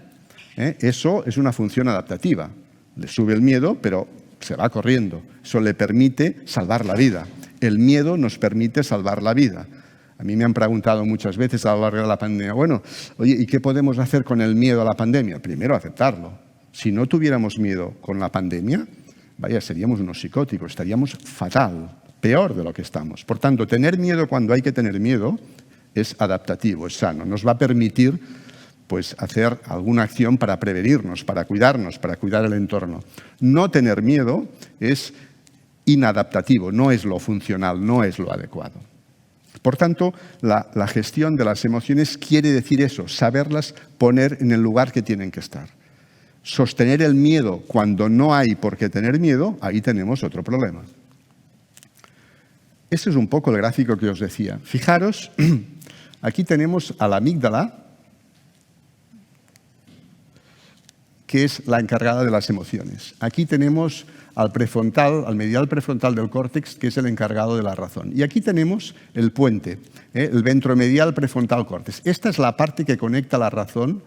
Eso es una función adaptativa. Le sube el miedo, pero se va corriendo. Eso le permite salvar la vida. El miedo nos permite salvar la vida. A mí me han preguntado muchas veces a lo largo de la pandemia, bueno, oye, ¿y qué podemos hacer con el miedo a la pandemia? Primero, aceptarlo. Si no tuviéramos miedo con la pandemia, vaya, seríamos unos psicóticos, estaríamos fatal, peor de lo que estamos. Por tanto, tener miedo cuando hay que tener miedo es adaptativo, es sano. Nos va a permitir pues, hacer alguna acción para prevenirnos, para cuidar el entorno. No tener miedo es inadaptativo, no es lo funcional, no es lo adecuado. Por tanto, la gestión de las emociones quiere decir eso, saberlas poner en el lugar que tienen que estar. Sostener el miedo cuando no hay por qué tener miedo, ahí tenemos otro problema. Este es un poco el gráfico que os decía. Fijaros, aquí tenemos a la amígdala, que es la encargada de las emociones. Aquí tenemos al prefrontal, al medial prefrontal del córtex, que es el encargado de la razón. Y aquí tenemos el puente, el ventromedial prefrontal córtex. Esta es la parte que conecta la razón,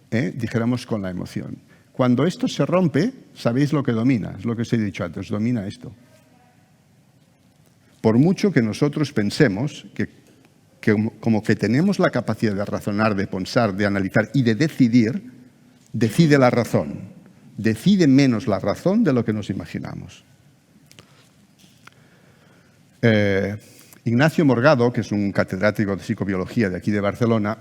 dijéramos, con la emoción. Cuando esto se rompe, ¿sabéis lo que domina? Es lo que os he dicho antes, domina esto. Por mucho que nosotros pensemos que como que tenemos la capacidad de razonar, de pensar, de analizar y de decidir, decide la razón. Decide menos la razón de lo que nos imaginamos. Ignacio Morgado, que es un catedrático de psicobiología de aquí de Barcelona,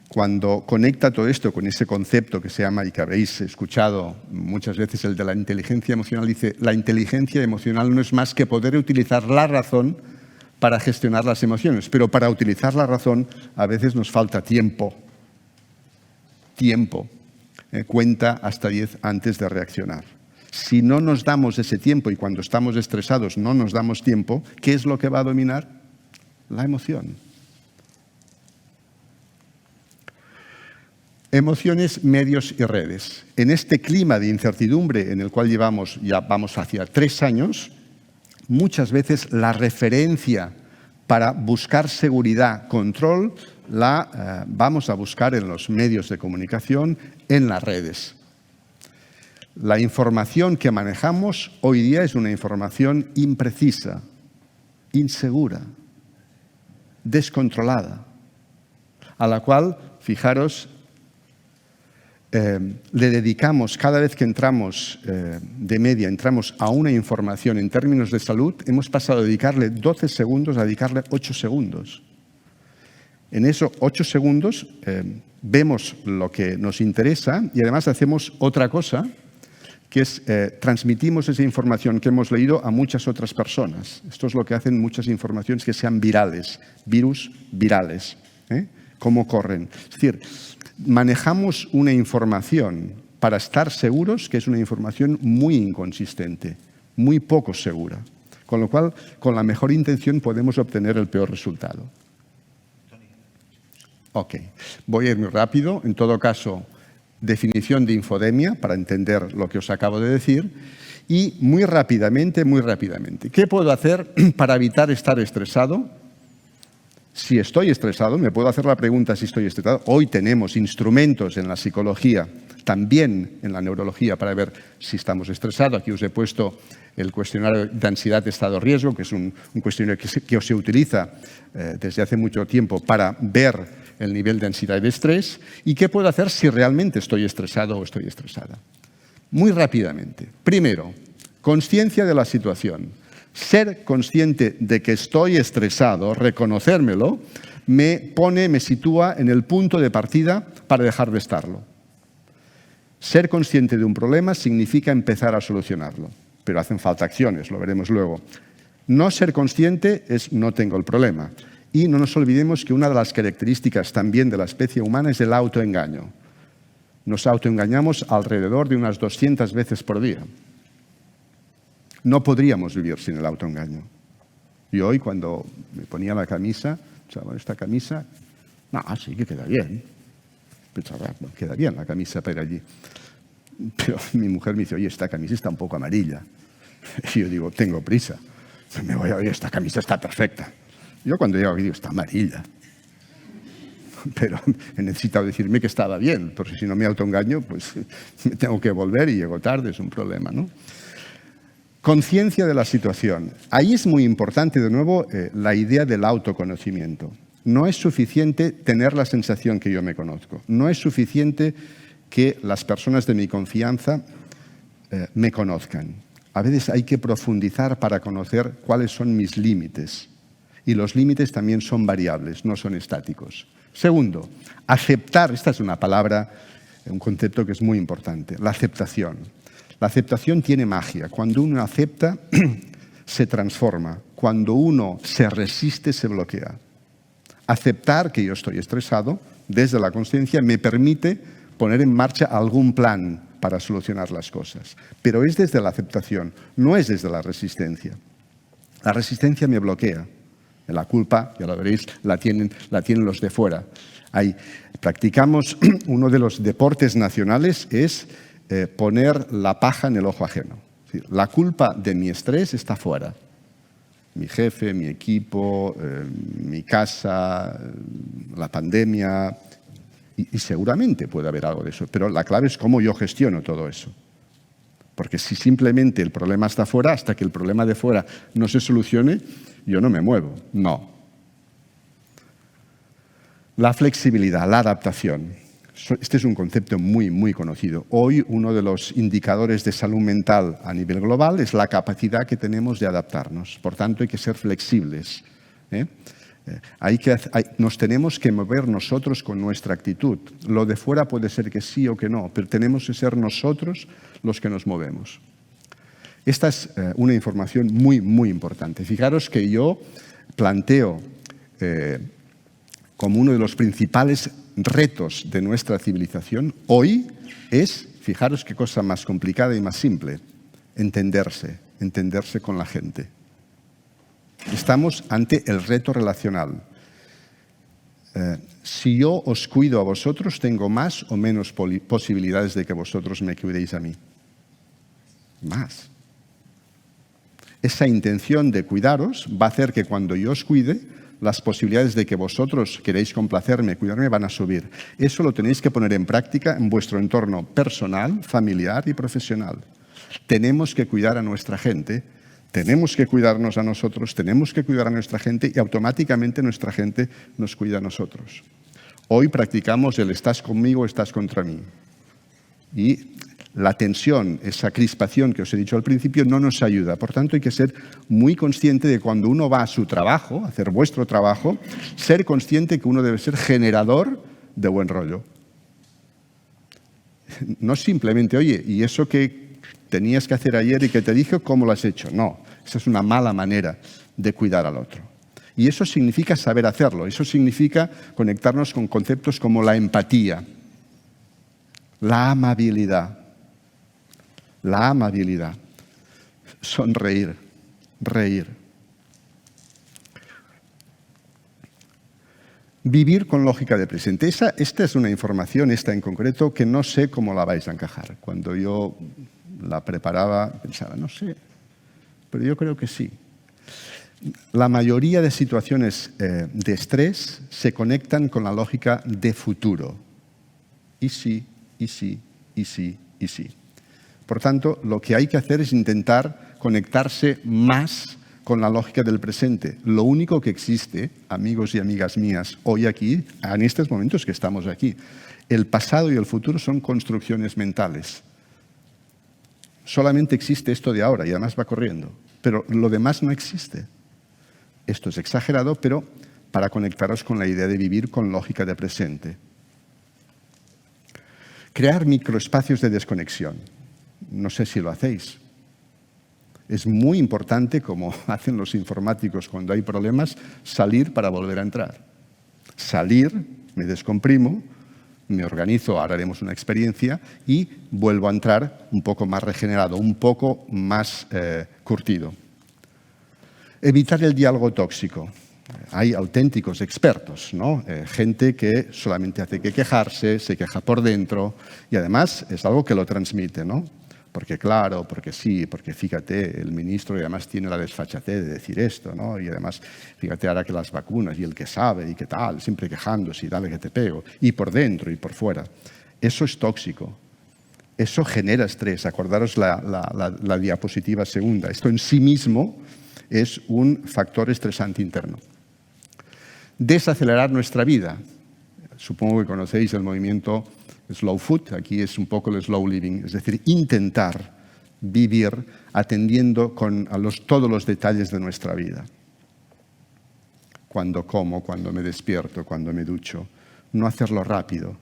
cuando conecta todo esto con ese concepto que se llama, y que habréis escuchado muchas veces, el de la inteligencia emocional, dice, la inteligencia emocional no es más que poder utilizar la razón para gestionar las emociones, pero para utilizar la razón a veces nos falta tiempo. Cuenta hasta 10 antes de reaccionar. Si no nos damos ese tiempo y cuando estamos estresados no nos damos tiempo, ¿qué es lo que va a dominar? La emoción. Emociones, medios y redes. En este clima de incertidumbre en el cual llevamos, ya vamos hacia 3 años, muchas veces la referencia para buscar seguridad, control, la vamos a buscar en los medios de comunicación, en las redes. La información que manejamos hoy día es una información imprecisa, insegura, descontrolada, a la cual, fijaros, le dedicamos, cada vez que entramos de media, entramos a una información en términos de salud, hemos pasado de dedicarle 12 segundos a dedicarle 8 segundos. En esos 8 segundos vemos lo que nos interesa y además hacemos otra cosa, que es transmitimos esa información que hemos leído a muchas otras personas. Esto es lo que hacen muchas informaciones que sean virales, virus virales. ¿Cómo corren? Es decir, manejamos una información para estar seguros que es una información muy inconsistente, muy poco segura, con lo cual, con la mejor intención podemos obtener el peor resultado. Ok, voy a ir muy rápido. En todo caso, definición de infodemia para entender lo que os acabo de decir y muy rápidamente, ¿qué puedo hacer para evitar estar estresado? Si estoy estresado, me puedo hacer la pregunta si estoy estresado. Hoy tenemos instrumentos en la psicología, también en la neurología, para ver si estamos estresados. Aquí os he puesto el cuestionario de ansiedad de estado de riesgo, que es un cuestionario que se utiliza desde hace mucho tiempo para ver el nivel de ansiedad y de estrés. ¿Y qué puedo hacer si realmente estoy estresado o estoy estresada? Muy rápidamente. Primero, consciencia de la situación. Ser consciente de que estoy estresado, reconocérmelo, me sitúa en el punto de partida para dejar de estarlo. Ser consciente de un problema significa empezar a solucionarlo, pero hacen falta acciones, lo veremos luego. No ser consciente es no tengo el problema. Y no nos olvidemos que una de las características también de la especie humana es el autoengaño. Nos autoengañamos alrededor de unas 200 veces por día. No podríamos vivir sin el autoengaño. Y hoy cuando me ponía la camisa, pensaba, esta camisa, no, sí que queda bien. Pensaba, no, queda bien la camisa para ir allí. Pero mi mujer me dice, oye, esta camisa está un poco amarilla. Y yo digo, tengo prisa. Me voy a oír, esta camisa está perfecta. Yo cuando llego aquí digo, está amarilla. Pero he necesitado decirme que estaba bien, porque si no me autoengaño, pues me tengo que volver y llego tarde, es un problema, ¿no? Conciencia de la situación. Ahí es muy importante, de nuevo, la idea del autoconocimiento. No es suficiente tener la sensación que yo me conozco. No es suficiente que las personas de mi confianza me conozcan. A veces hay que profundizar para conocer cuáles son mis límites. Y los límites también son variables, no son estáticos. Segundo, aceptar. Esta es una palabra, un concepto que es muy importante. La aceptación. La aceptación tiene magia. Cuando uno acepta, se transforma. Cuando uno se resiste, se bloquea. Aceptar que yo estoy estresado desde la consciencia me permite poner en marcha algún plan para solucionar las cosas. Pero es desde la aceptación, no es desde la resistencia. La resistencia me bloquea. La culpa, ya lo veréis, la tienen los de fuera. Ahí practicamos, uno de los deportes nacionales es poner la paja en el ojo ajeno. Es decir, la culpa de mi estrés está fuera. Mi jefe, mi equipo, mi casa, la pandemia, y seguramente puede haber algo de eso, pero la clave es cómo yo gestiono todo eso. Porque si simplemente el problema está fuera, hasta que el problema de fuera no se solucione, yo no me muevo. No. La flexibilidad, la adaptación. Este es un concepto muy, muy conocido. Hoy uno de los indicadores de salud mental a nivel global es la capacidad que tenemos de adaptarnos. Por tanto, hay que ser flexibles. Nos tenemos que mover nosotros con nuestra actitud. Lo de fuera puede ser que sí o que no, pero tenemos que ser nosotros los que nos movemos. Esta es una información muy, muy importante. Fijaros que yo planteo como uno de los principales retos de nuestra civilización hoy es, fijaros qué cosa más complicada y más simple, entenderse con la gente. Estamos ante el reto relacional. Si yo os cuido a vosotros, tengo más o menos posibilidades de que vosotros me cuidéis a mí. Más. Esa intención de cuidaros va a hacer que cuando yo os cuide, las posibilidades de que vosotros queréis complacerme, cuidarme, van a subir. Eso lo tenéis que poner en práctica en vuestro entorno personal, familiar y profesional. Tenemos que cuidar a nuestra gente, tenemos que cuidarnos a nosotros, tenemos que cuidar a nuestra gente y automáticamente nuestra gente nos cuida a nosotros. Hoy practicamos el estás conmigo, estás contra mí. Y la tensión, esa crispación que os he dicho al principio, no nos ayuda. Por tanto, hay que ser muy consciente de cuando uno va a su trabajo, a hacer vuestro trabajo, ser consciente que uno debe ser generador de buen rollo. No simplemente, oye, ¿y eso que tenías que hacer ayer y que te dije, cómo lo has hecho? No, esa es una mala manera de cuidar al otro. Y eso significa saber hacerlo. Eso significa conectarnos con conceptos como la empatía, la amabilidad, sonreír, reír. Vivir con lógica de presente. Esta es una información, esta en concreto, que no sé cómo la vais a encajar. Cuando yo la preparaba, pensaba, no sé, pero yo creo que sí. La mayoría de situaciones de estrés se conectan con la lógica de futuro. Y sí, y sí, y sí, y sí. Por tanto, lo que hay que hacer es intentar conectarse más con la lógica del presente. Lo único que existe, amigos y amigas mías, hoy aquí, en estos momentos que estamos aquí, el pasado y el futuro son construcciones mentales. Solamente existe esto de ahora y además va corriendo, pero lo demás no existe. Esto es exagerado, pero para conectaros con la idea de vivir con lógica de presente. Crear microespacios de desconexión. No sé si lo hacéis. Es muy importante, como hacen los informáticos cuando hay problemas, salir para volver a entrar. Salir, me descomprimo, me organizo, ahora haremos una experiencia y vuelvo a entrar un poco más regenerado, un poco más curtido. Evitar el diálogo tóxico. Hay auténticos expertos, ¿no? Gente que solamente hace que quejarse, se queja por dentro y además es algo que lo transmite, ¿no? Porque claro, porque sí, porque fíjate, el ministro y además tiene la desfachatez de decir esto, ¿no? Y además, fíjate ahora que las vacunas y el que sabe y qué tal, siempre quejándose y dale que te pego, y por dentro y por fuera. Eso es tóxico. Eso genera estrés. Acordaros la diapositiva segunda. Esto en sí mismo es un factor estresante interno. Desacelerar nuestra vida. Supongo que conocéis el movimiento Slow Food, aquí es un poco el slow living, es decir, intentar vivir atendiendo todos los detalles de nuestra vida. Cuando como, cuando me despierto, cuando me ducho. No hacerlo rápido,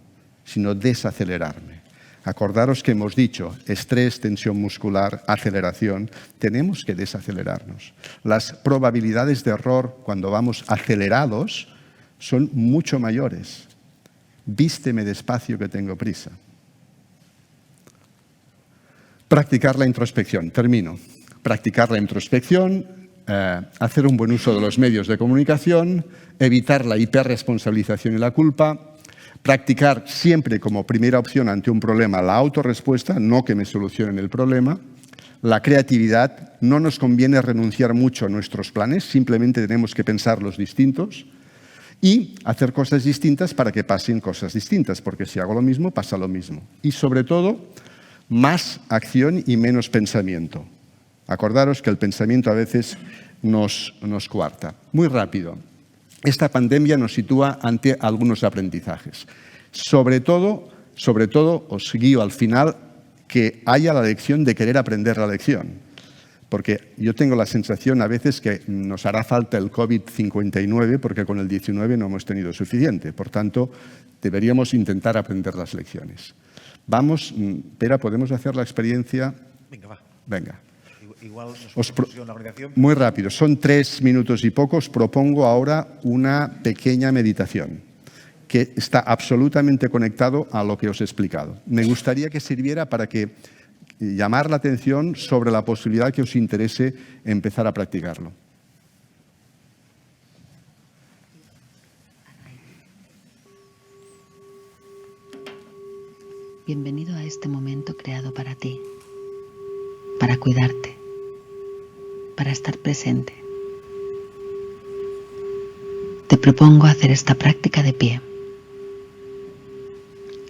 sino desacelerarme. Acordaros que hemos dicho estrés, tensión muscular, aceleración. Tenemos que desacelerarnos. Las probabilidades de error cuando vamos acelerados son mucho mayores. Vísteme despacio que tengo prisa. Practicar la introspección. Termino. Practicar la introspección, hacer un buen uso de los medios de comunicación, evitar la hiperresponsabilización y la culpa, practicar siempre como primera opción ante un problema la autorrespuesta, no que me solucionen el problema, la creatividad. No nos conviene renunciar mucho a nuestros planes, simplemente tenemos que pensarlos distintos. Y hacer cosas distintas para que pasen cosas distintas, porque si hago lo mismo, pasa lo mismo. Y sobre todo, más acción y menos pensamiento. Acordaros que el pensamiento a veces nos coarta. Muy rápido. Esta pandemia nos sitúa ante algunos aprendizajes. Sobre todo, os guío al final que haya la lección de querer aprender la lección. Porque yo tengo la sensación a veces que nos hará falta el COVID-59 porque con el 19 no hemos tenido suficiente. Por tanto, deberíamos intentar aprender las lecciones. Vamos, Pera, ¿podemos hacer la experiencia? Venga, va. Venga. Igual la organización. Muy rápido, son 3 minutos y poco. Os propongo ahora una pequeña meditación que está absolutamente conectado a lo que os he explicado. Me gustaría que sirviera para que llamar la atención sobre la posibilidad que os interese empezar a practicarlo. Bienvenido a este momento creado para ti, para cuidarte, para estar presente. Te propongo hacer esta práctica de pie.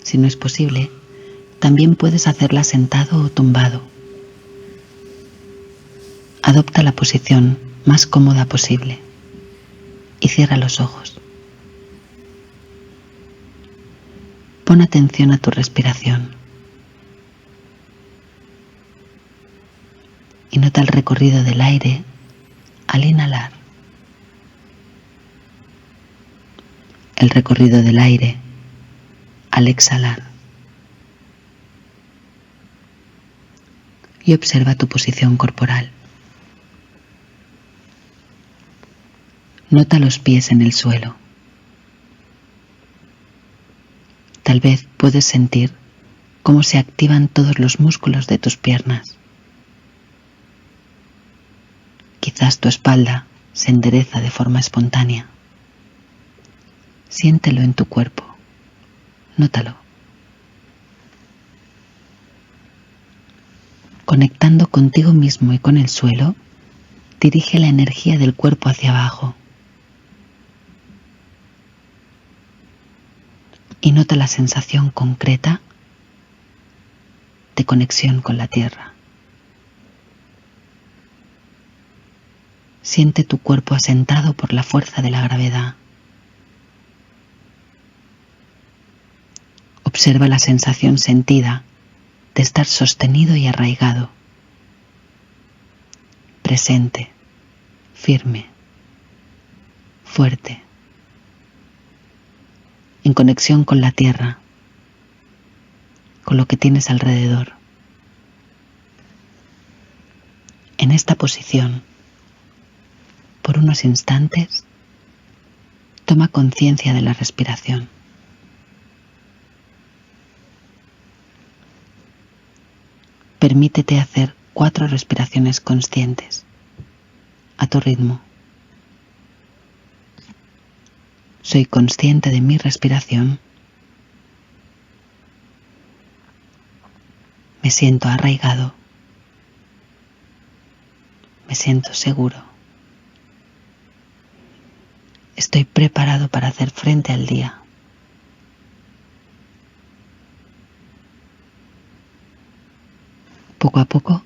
Si no es posible, también puedes hacerla sentado o tumbado. Adopta la posición más cómoda posible y cierra los ojos. Pon atención a tu respiración y nota el recorrido del aire al inhalar, el recorrido del aire al exhalar, y observa tu posición corporal. Nota los pies en el suelo. Tal vez puedes sentir cómo se activan todos los músculos de tus piernas. Quizás tu espalda se endereza de forma espontánea. Siéntelo en tu cuerpo. Nótalo. Conectando contigo mismo y con el suelo, dirige la energía del cuerpo hacia abajo. Y nota la sensación concreta de conexión con la tierra. Siente tu cuerpo asentado por la fuerza de la gravedad. Observa la sensación sentida de estar sostenido y arraigado, presente, firme, fuerte, en conexión con la tierra, con lo que tienes alrededor. En esta posición, por unos instantes, toma conciencia de la respiración. Permítete hacer 4 respiraciones conscientes, a tu ritmo. Soy consciente de mi respiración. Me siento arraigado. Me siento seguro. Estoy preparado para hacer frente al día. Poco a poco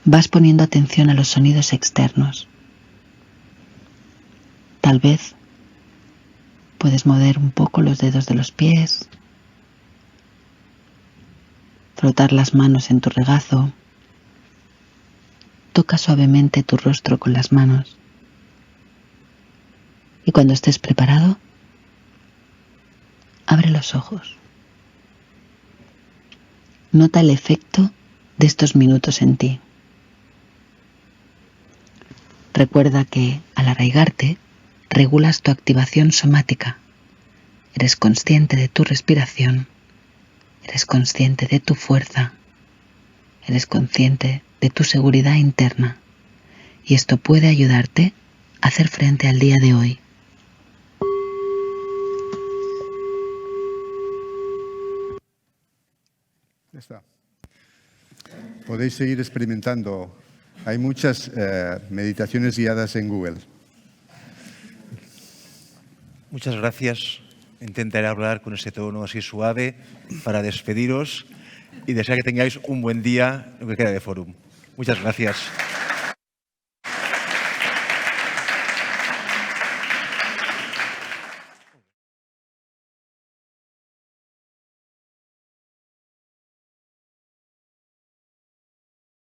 vas poniendo atención a los sonidos externos. Tal vez puedes mover un poco los dedos de los pies, frotar las manos en tu regazo, toca suavemente tu rostro con las manos. Y cuando estés preparado, abre los ojos. Nota el efecto de estos minutos en ti. Recuerda que al arraigarte, regulas tu activación somática. Eres consciente de tu respiración, eres consciente de tu fuerza, eres consciente de tu seguridad interna. Y esto puede ayudarte a hacer frente al día de hoy. Ya está. Podéis seguir experimentando. Hay muchas meditaciones guiadas en Google. Muchas gracias. Intentaré hablar con ese tono así suave para despediros y desear que tengáis un buen día en lo que queda de Fórum. Muchas gracias.